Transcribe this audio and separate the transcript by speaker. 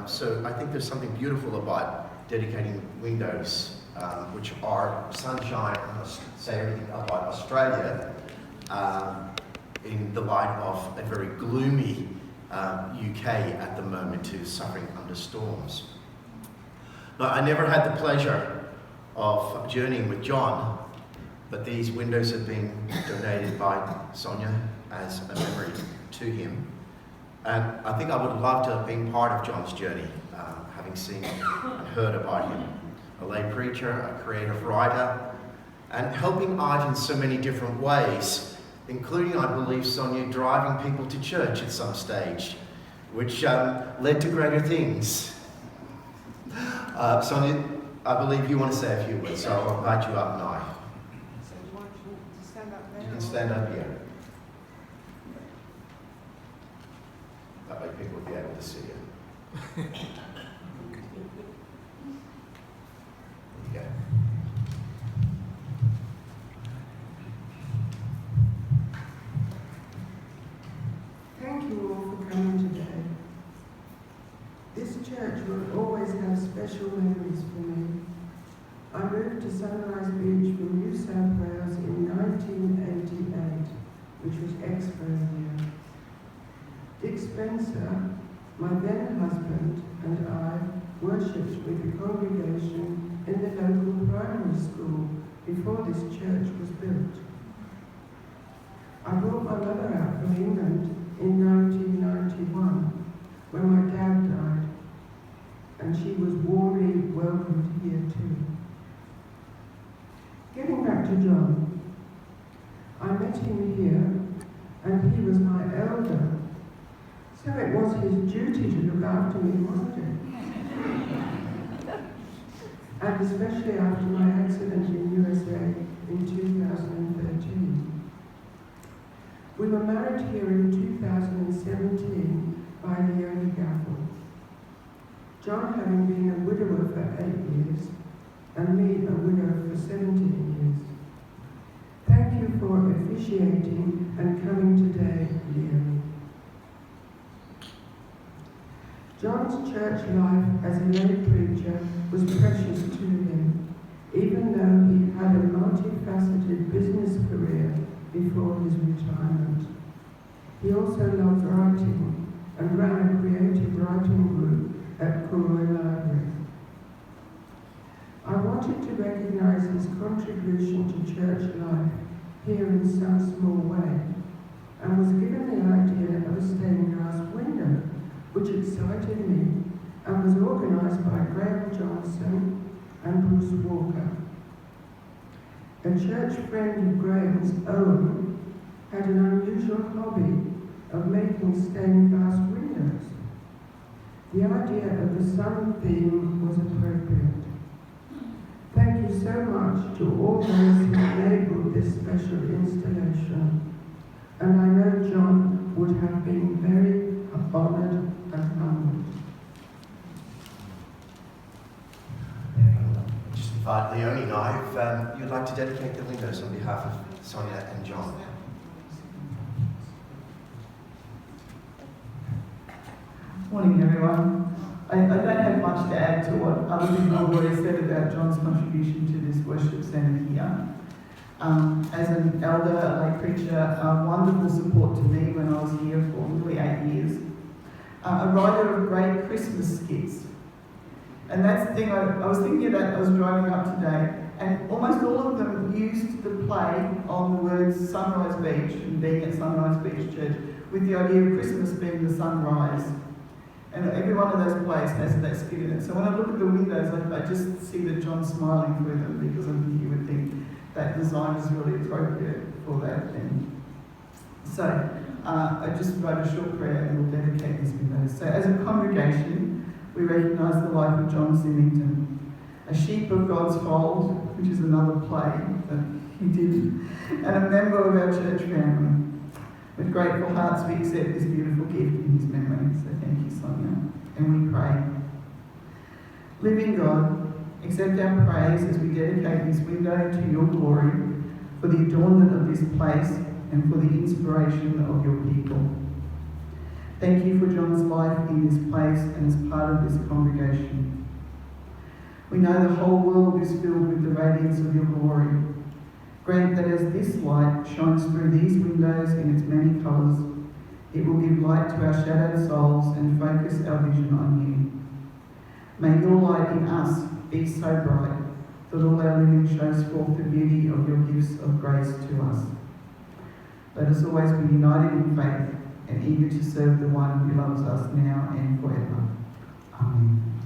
Speaker 1: So I think there's something beautiful about dedicating windows, which are sunshine, say everything about Australia, in the light of a very gloomy UK at the moment, who's suffering under storms. Now, I never had the pleasure of journeying with John, but these windows have been donated by Sonia as a memory to him. And I think I would love to have been part of John's journey, having seen and heard about him. A lay preacher, a creative writer, and helping out in so many different ways, including, I believe, Sonia driving people to church at some stage, which led to greater things. Sonia, I believe you want to say a few words, so I'll invite you up now.
Speaker 2: So you want to stand up there?
Speaker 1: You can stand up here. That way people will be able to see you. There you go.
Speaker 2: Thank you all for coming today. This church will always have special memories for me. I moved to Sunrise Beach from New South Wales in 1988, which was Expo year. Dick Spencer, my then husband, and I worshipped with the congregation in the local primary school before this church was built. I brought my mother out from England in 1991 when my dad died, and she was warmly welcomed here too. Getting back to John, I met him here, and he was my elder, so it was his duty to look after me, wasn't it? And especially after my accident in USA in 2013. We were married here in 2017 by Leonie Gaffel. John having been a widower for 8 years, and me a widow for 17 years. Thank you for officiating and coming today, Leonie. John's church life as a lay preacher was precious to him, even though he had a multifaceted business career before his retirement. He also loved writing and ran a creative writing group at Kuroi Library. I wanted to recognise his contribution to church life here in some small way, and was given the idea of a stained glass window, which excited me and was organised by Graham Johnson and Bruce Walker. A church friend of Graham's, Owen, had an unusual hobby of making stained glass windows. The idea of the sun theme was appropriate. Thank you so much to all those who enabled this special installation, and I know John would have been very honoured and humbled.
Speaker 1: Just invite Leonie now if you'd like to dedicate the windows on behalf of Sonia and John.
Speaker 3: Morning, everyone. I don't have much to add to what other people have already said about John's contribution to this worship centre here. As an elder, a lay preacher, wonderful support to me when I was here for nearly 8 years. A writer of great Christmas skits. And that's the thing I was thinking about. I was driving up today, and almost all of them used the play on the words Sunrise Beach and being at Sunrise Beach Church, with the idea of Christmas being the sunrise. And every one of those plays has that skit in it. So when I look at the windows, I just see that John's smiling through them, because I think you would think that design is really appropriate for that thing. So I just wrote a short prayer and we'll dedicate these windows. So as a congregation, we recognise the life of John Symington, a sheep of God's fold, which is another play that he did, and a member of our church family. With grateful hearts, we accept this beautiful gift in his memory. So thank you, Sonia. And we pray. Living God, accept our praise as we dedicate this window to your glory, for the adornment of this place and for the inspiration of your people. Thank you for John's life in this place and as part of this congregation. We know the whole world is filled with the radiance of your glory. Grant that as this light shines through these windows in its many colours, it will give light to our shadowed souls and focus our vision on you. May your light in us be so bright that all our living shows forth the beauty of your gifts of grace to us. Let us always be united in faith and eager to serve the one who loves us now and forever. Amen.